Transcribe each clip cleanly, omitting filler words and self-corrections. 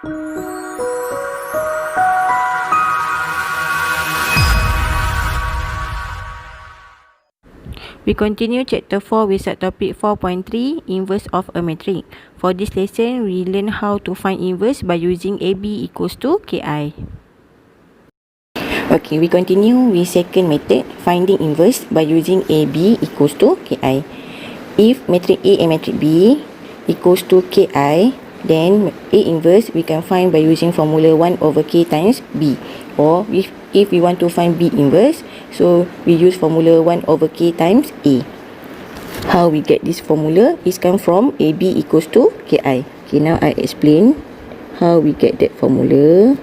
We continue chapter 4 with subtopic 4.3, inverse of a matrix. For this lesson, we learn how to find inverse by using AB equals to KI. Okay, we continue with second method, finding inverse by using AB equals to KI. If matrix A and matrix B equals to KI, then A inverse we can find by using formula 1 over K times B. Or if we want to find B inverse, so we use formula 1 over K times A. How we get this formula is come from AB equals to KI. Okay, now I explain how we get that formula.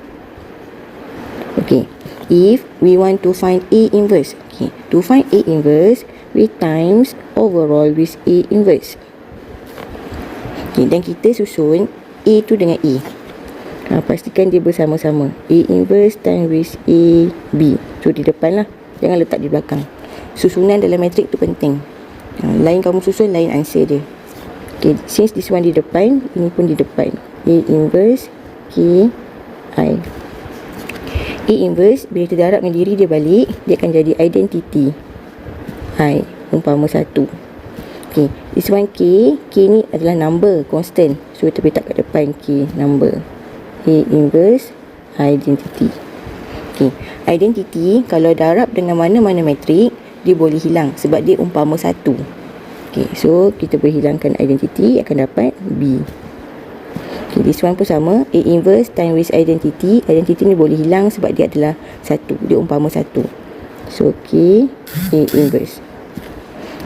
Okay, if we want to find A inverse, okay, to find A inverse, we times overall with A inverse. Okay, dan kita susun A tu dengan A. Pastikan dia bersama-sama. A inverse times with A, B. So di depan lah, jangan letak di belakang. Susunan dalam matrik tu penting. Lain kamu susun, lain answer dia. Okay, since this one di depan, ini pun di depan. A inverse K I. A inverse bila kita darab dengan diri dia balik, dia akan jadi identity I, umpama 1. Okay, this one K ni adalah number constant, so kita letak kat depan K number. A inverse identity. Okay, identity kalau darab dengan mana-mana matrik, dia boleh hilang sebab dia umpama 1. Okay, so kita boleh hilangkan identity, akan dapat B. Okay, this one pun sama. A inverse times with identity. Identity ni boleh hilang sebab dia adalah 1, dia umpama 1. So K A inverse.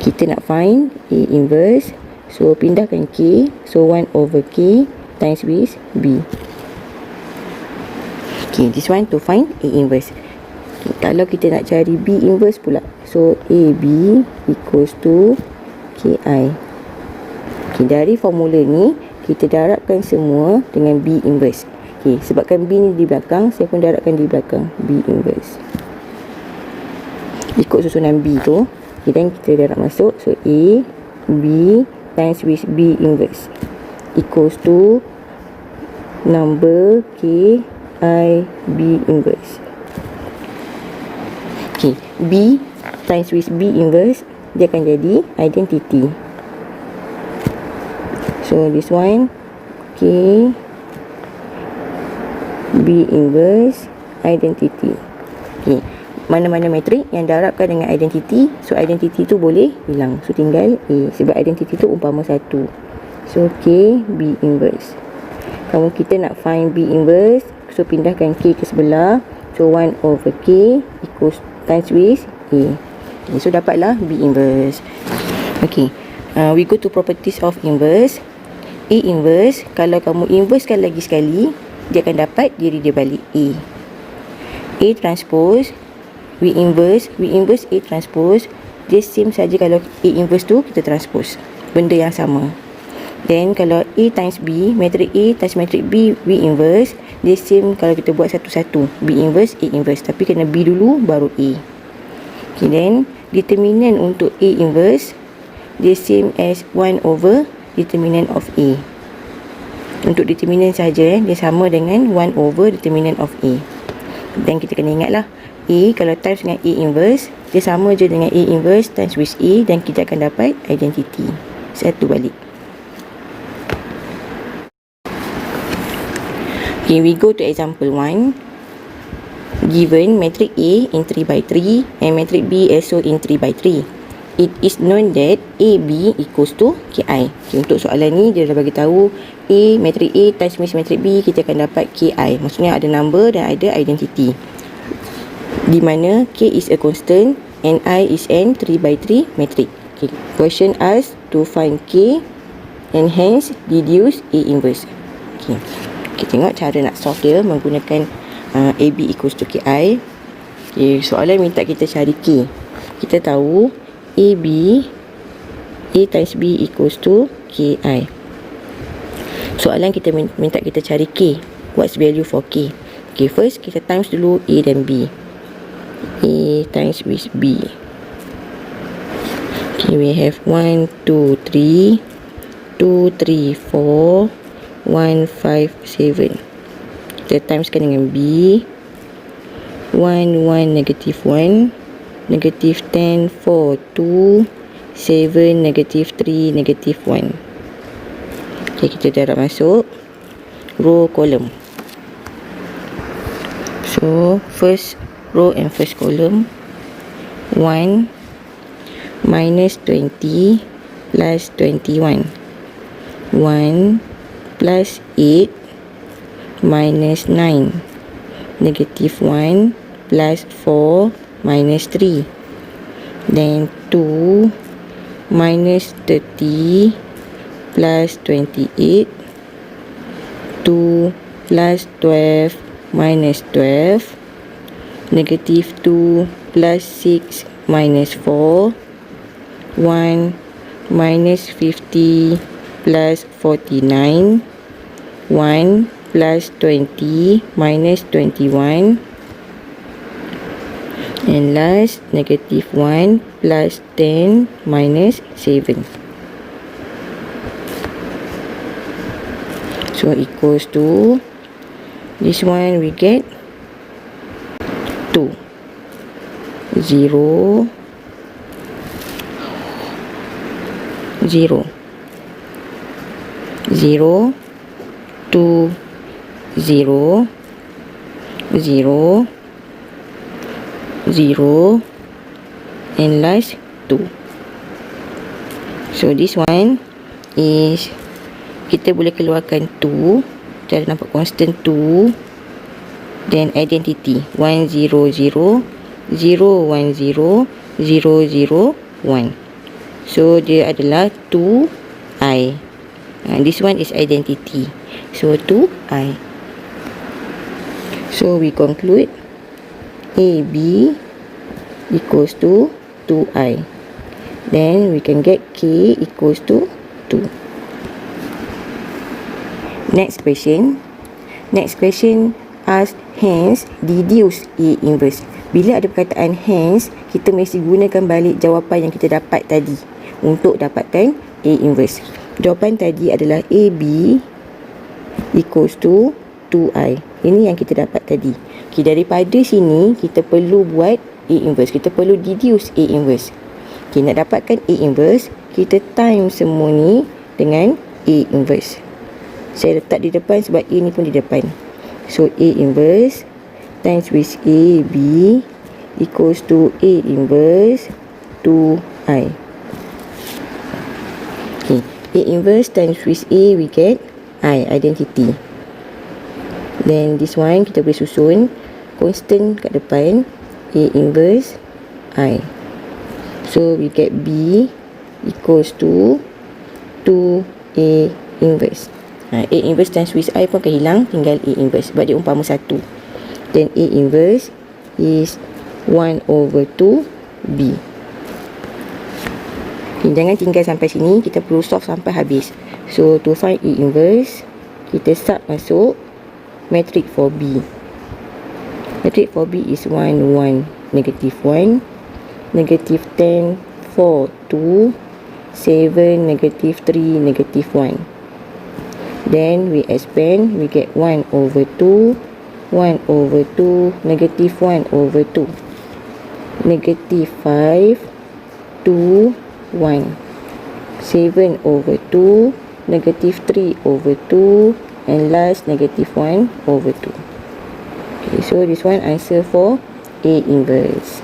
Kita nak find A inverse, so pindahkan K, so 1 over K times with B. Okay, this one to find A inverse. Okay, kalau kita nak cari B inverse pula, so AB equals to KI. Okay, dari formula ni kita darabkan semua dengan B inverse. Okay, sebabkan B ni di belakang, saya pun darabkan di belakang B inverse. Ikut susunan B tu, okay, dan kita darab masuk. So A, B times with B inverse equals to number K I B inverse. Okay, B times with B inverse, dia akan jadi identity. So this one K B inverse identity. Okay, mana-mana matrik yang darabkan dengan identity, so identity tu boleh hilang, so tinggal A sebab identity tu umpama 1. So K B inverse. Kalau kita nak find B inverse, so pindahkan K ke sebelah, so 1 over K equals times with A. Okay, so dapatlah B inverse. Okay, we go to properties of inverse. A inverse, kalau kamu inversekan lagi sekali, dia akan dapat diri dia balik A. A transpose, we inverse A transpose, dia same saja kalau A inverse tu kita transpose, benda yang sama. Then kalau A times B, matrik A times matrik B, we inverse, dia same kalau kita buat satu-satu, B inverse, A inverse, tapi kena B dulu baru A. Okay, then determinant untuk A inverse, dia same as 1 over determinant of A. Untuk determinant saja, dia sama dengan 1 over determinant of A. Dan kita kena ingatlah, A kalau times dengan A inverse, dia sama je dengan A inverse times with A, dan kita akan dapat identity. Satu balik. Okay, we go to example 1. Given matrix A in 3 by 3 and matrix B also in 3 by 3. It is known that AB equals to KI. Okay, untuk soalan ni dia dah bagi tahu A, matrix A times with matrix B, kita akan dapat KI. Maksudnya ada number dan ada identity. Di mana K is a constant and I is an 3 by 3 matrix. Okay, question us to find K and hence deduce A inverse. Okay, kita tengok cara nak solve dia menggunakan AB equals to KI. Okay, soalan minta kita cari K. Kita tahu AB, A times B equals to KI. Soalan kita minta kita cari K. What's value for K? Okay, first kita times dulu A dan B. A times with B. Okay, we have 1, 2, 3, 2, 3, 4, 1, 5, 7. Kita timeskan dengan B. 1, 1, negative 1. Negative 10, 4, 2. 7, negative 3, negative 1. Okay, kita darab masuk row column. So, first row and first column. 1 minus 20 plus 21. 1 plus 8 minus 9. Negative 1 plus 4 minus 3. Then 2 minus 30 plus 28. 2 plus 12 minus 12. Negative 2 plus 6 minus 4. 1 minus 50 plus 49. 1 plus 20 minus 21. And last, negative 1 plus 10 minus 7. So equals to, this one we get 2. 0, 0, 0, 2, 0, 0, 0, and last 2. So this one is, kita boleh keluarkan 2. Kita ada nampak constant 2. Then identity 1, 0, 0, 0, 1, 0, 0, 0, 1. So dia adalah 2i. This one is identity. So 2i. So we conclude AB equals to 2i. Then we can get K equals to 2. Next question. Next question asks, hence deduce A inverse. Bila ada perkataan hence, kita mesti gunakan balik jawapan yang kita dapat tadi untuk dapatkan A inverse. Jawapan tadi adalah AB equals to 2i. Ini yang kita dapat tadi. Okay, daripada sini kita perlu buat A inverse. Kita perlu deduce A inverse. Okay, nak dapatkan A inverse, kita times semua ni dengan A inverse. Saya letak di depan sebab A ni pun di depan. So A inverse times with AB equals to A inverse 2i. Okay, A inverse times with A we get I, identity. Then this one kita boleh susun constant kat depan, A inverse I. So we get B equals to 2A inverse. A inverse times with I pun akan hilang, tinggal A inverse sebab dia umpama 1. Then A inverse is 1 over 2B. Okay, jangan tinggal sampai sini, kita perlu solve sampai habis. So to find A inverse, kita sub masuk matrix for B. Matrix for B is 1, 1, negative 1, negative 10, 4, 2, 7, negative 3, negative 1. Then we expand, we get 1 over 2, 1 over 2, negative 1 over 2. Negative 5, 2, 1. 7 over 2, negative 3 over 2, and last negative 1 over 2. Okay, so this one answer for A inverse.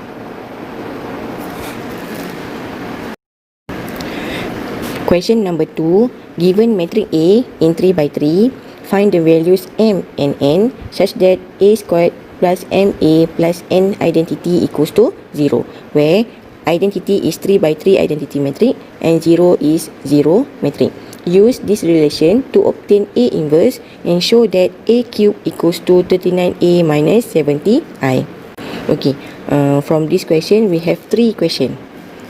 Question number 2. Given matrix A in 3 by 3, find the values M and N such that A squared plus MA plus N identity equals to 0, where identity is 3 by 3 identity matrix and 0 is 0 matrix. Use this relation to obtain A inverse and show that A cube equals to 39A minus 70I. Okay, from this question we have 3 questions.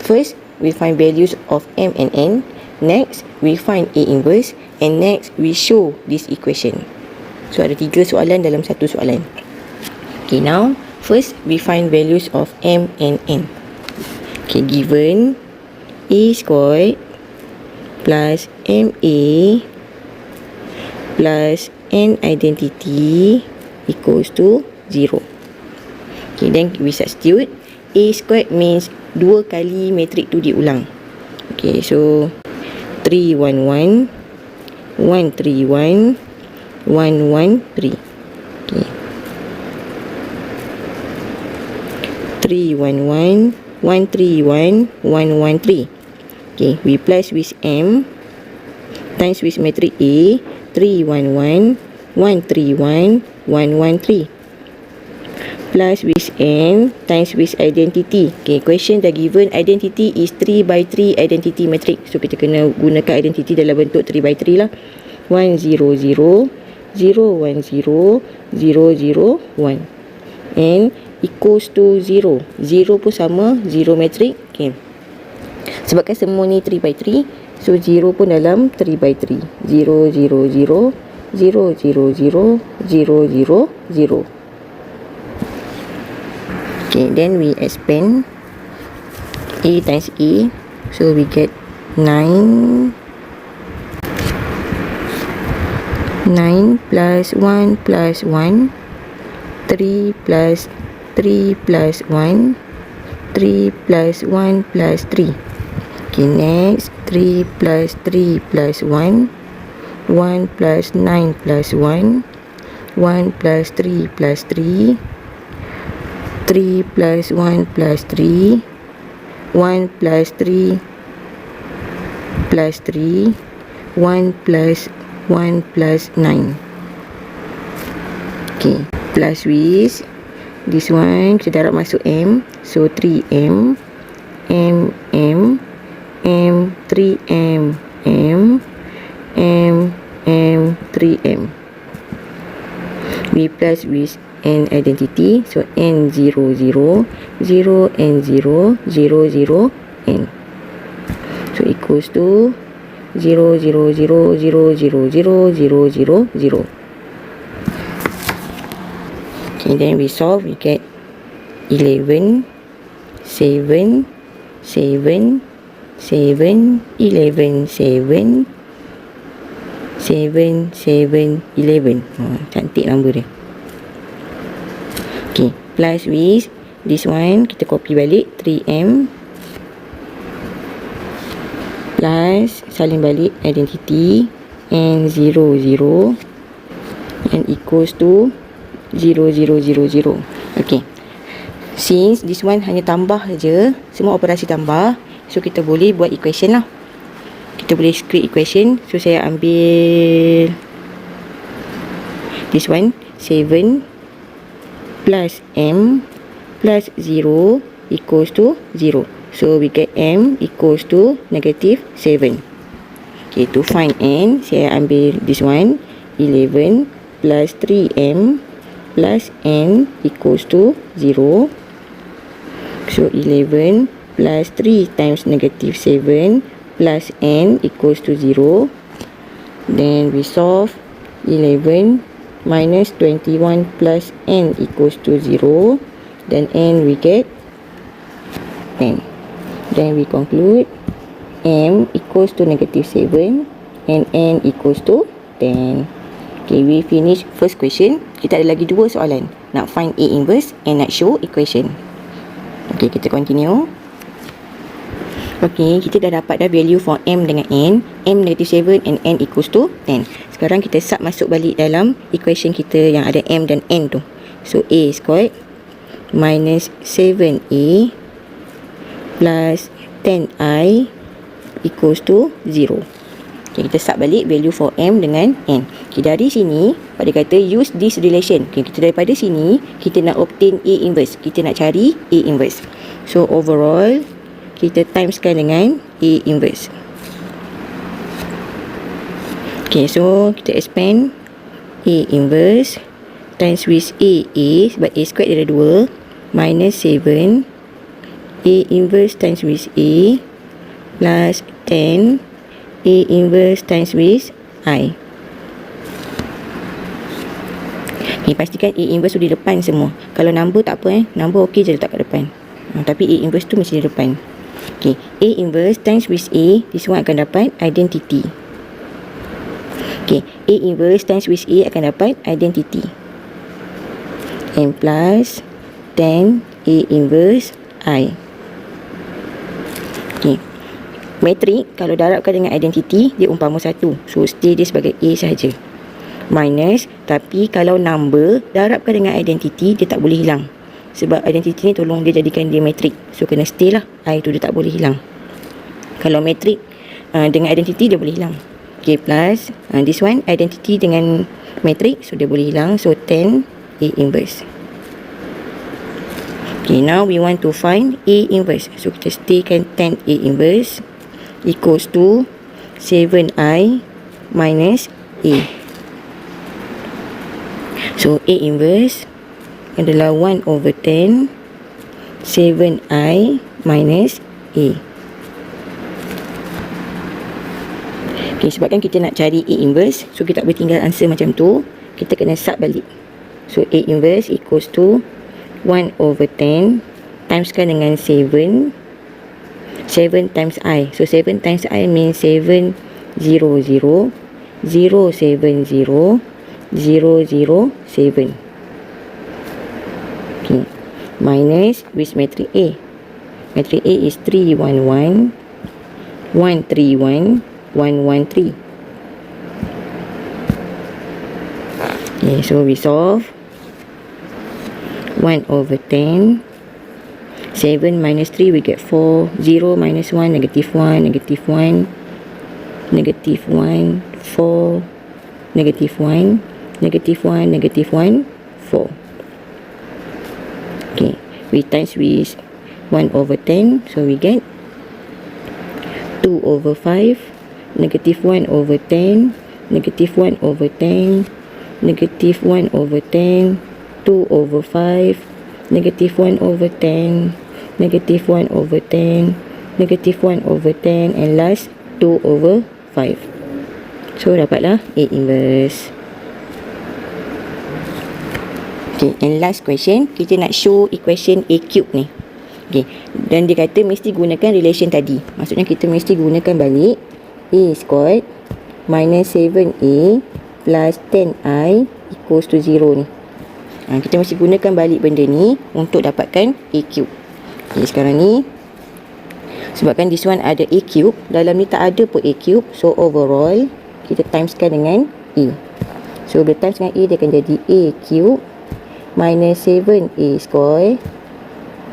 First, we find values of M and N. Next, we find A inverse. And next, we show this equation. So, ada 3 soalan dalam satu soalan. Okay, now, first, we find values of M and N. Okay, given A squared plus MA plus N identity equals to 0. Okay, then we substitute. A squared means 2 kali matrik tu diulang. Okay, so 311, 131, 113. Okay, 311, 131, 113. Okay, we plus with M times with matrix A, 311, 131, 113. Plus with N times with identity. Okay, question dah given identity is 3 by 3 identity matrix. So, kita kena gunakan identity dalam bentuk 3 by 3 lah. 1, 0, 0, 0, 1, 0, 0, 0, 1. And equals to 0. 0 pun sama, 0 matrix. Okay. Sebabkan semua ni 3 by 3, so 0 pun dalam 3 by 3. 0, 0, 0, 0, 0, 0, 0, 0. Okay, then we expand A times A, so we get 9 plus 1 plus 1, 3 plus 3 plus 1, 3 plus 1 plus 3. Okay, next 3 plus 3 plus 1, 1 plus 9 plus 1, 1 plus 3 plus 3, 3 plus 1 plus 3, 1 plus 3 plus 3, 1 plus 1 plus 9. Okay, plus with this one, kita darab masuk M, so 3M, M, 3M, M, 3M. We plus with N identity, so N 0, 0, 0, N 0, 0, 0, N. So equals to 0, 0, 0, 0, 0, 0, 0, 0, 0. Okay, then we solve, we get 11, 7, 7, 7, 11, 7, 7, 7, 11. Cantik nombor dia. Okay, plus with this one, kita copy balik 3M plus salin balik identity and 0, 0 and equals to 0, 0, 0, 0. Okay, since this one hanya tambah saja, semua operasi tambah, so kita boleh buat equation lah. Kita boleh create equation. So saya ambil this one, 7 plus M plus 0 equals to 0. So we get M equals to negative 7. Okay, to find N, saya ambil this one, 11 plus 3M plus N equals to 0. So 11 plus 3 times negative 7 plus N equals to 0. Then we solve 11 minus 21 plus N equals to 0. Then N we get 10. Then we conclude M equals to negative 7 and N equals to 10. Okay, we finish first question. Kita ada lagi dua soalan. Nak find A inverse and nak show equation. Okay, kita continue. Okay, kita dah dapat value for M dengan N. M negative 7 and N equals to 10. Sekarang kita sub masuk balik dalam equation kita yang ada M dan N tu. So, A squared minus 7A plus 10I equals to 0. Okay, kita sub balik value for M dengan N. Okay, dari sini, pada kata use this relation. Okay, kita daripada sini, kita nak obtain A inverse. Kita nak cari A inverse. So, overall, kita timeskan dengan A inverse. Okay, so kita expand A inverse times with A, sebab A squared dia ada 2, minus 7, A inverse times with A plus 10, A inverse times with I. Okay, pastikan A inverse tu di depan semua. Kalau number tak apa number okey je letak kat depan. Tapi A inverse tu mesti di depan. Okay, A inverse times with A, this one akan dapat identity. Okay, A inverse times with A akan dapat identity. n plus 10 A inverse I. Okay. Matrik kalau darabkan dengan identity dia umpama 1. So stay dia sebagai A sahaja. Minus, tapi kalau number darabkan dengan identity dia tak boleh hilang. Sebab identity ni tolong dia jadikan dia matrik. So kena stay lah. I tu dia tak boleh hilang. Kalau matrik dengan identity dia boleh hilang. Okay, plus this one identity dengan matrik, so dia boleh hilang. So 10 A inverse. Okay, now we want to find A inverse. So kita staykan 10 A inverse equals to 7I minus A. So A inverse adalah 1 over 10 7I minus A. Okay, sebabkan kita nak cari A inverse, so kita tak boleh tinggal answer macam tu. Kita kena sub balik. So A inverse equals to 1 over 10 timeskan dengan 7 times I. So 7 times I means 7 0 0 0 7 0 0 0 7. Okay. Minus with matrix A. Matrix A is 3 1 1 1 3 1 1 1 3. Okay, so we solve 1 over 10. 7 minus 3 we get 4. 0 minus 1 negative 1 negative 1 negative 1 4 negative 1 negative 1 negative 1 4. Okay, we times with 1 over 10, so we get 2 over 5 negative 1 over 10 negative 1 over 10 negative 1 over 10 2 over 5 negative 1 over 10 negative 1 over 10 negative 1 over 10 and last 2 over 5. So dapatlah A inverse. Okay, and last question, kita nak show equation A cube ni. Okay, dan dia kata mesti gunakan relation tadi. Maksudnya kita mesti gunakan balik A squared minus 7A plus 10I equals to 0 ni. Kita mesti gunakan balik benda ni untuk dapatkan A cube. Okay, sekarang ni sebabkan this one ada A cube, dalam ni tak ada pun A cube, so overall kita timeskan dengan A. So bila times dengan A dia akan jadi A cube minus 7A square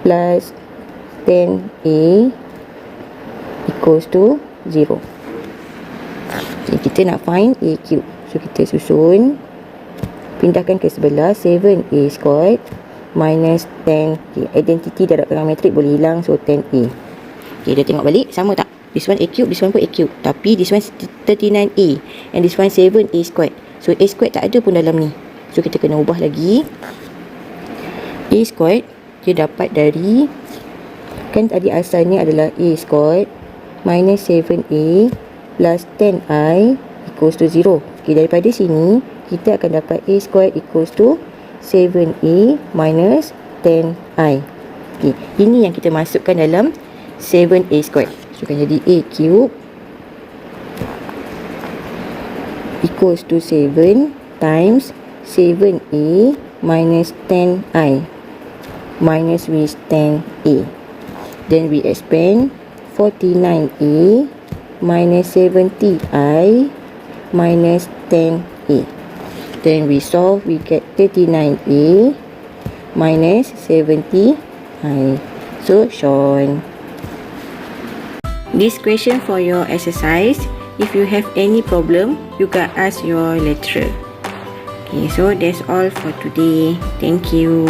plus 10A equals to 0. Okay, kita nak find A cube, so kita susun, pindahkan ke sebelah 7A squared minus 10. Okay, identity darabkan dengan matrik boleh hilang, so 10A. Okay, dia tengok balik sama tak? This one A cube, this one pun A cube, tapi this one 39A and this one 7A squared. So A squared tak ada pun dalam ni, so kita kena ubah lagi. A squared dia dapat dari, kan tadi asalnya adalah A squared minus 7A plus 10I equals to 0. Okay, daripada sini kita akan dapat A squared equals to 7A minus 10I. Okay, ini yang kita masukkan dalam 7A squared. So akan jadi A cube equals to 7 times 7A minus 10I minus with 10A. Then we expand 49A minus 70I minus 10A. Then we solve, we get 39A minus 70I. So shown. This question for your exercise. If you have any problem, you can ask your lecturer. Okay, so that's all for today. Thank you.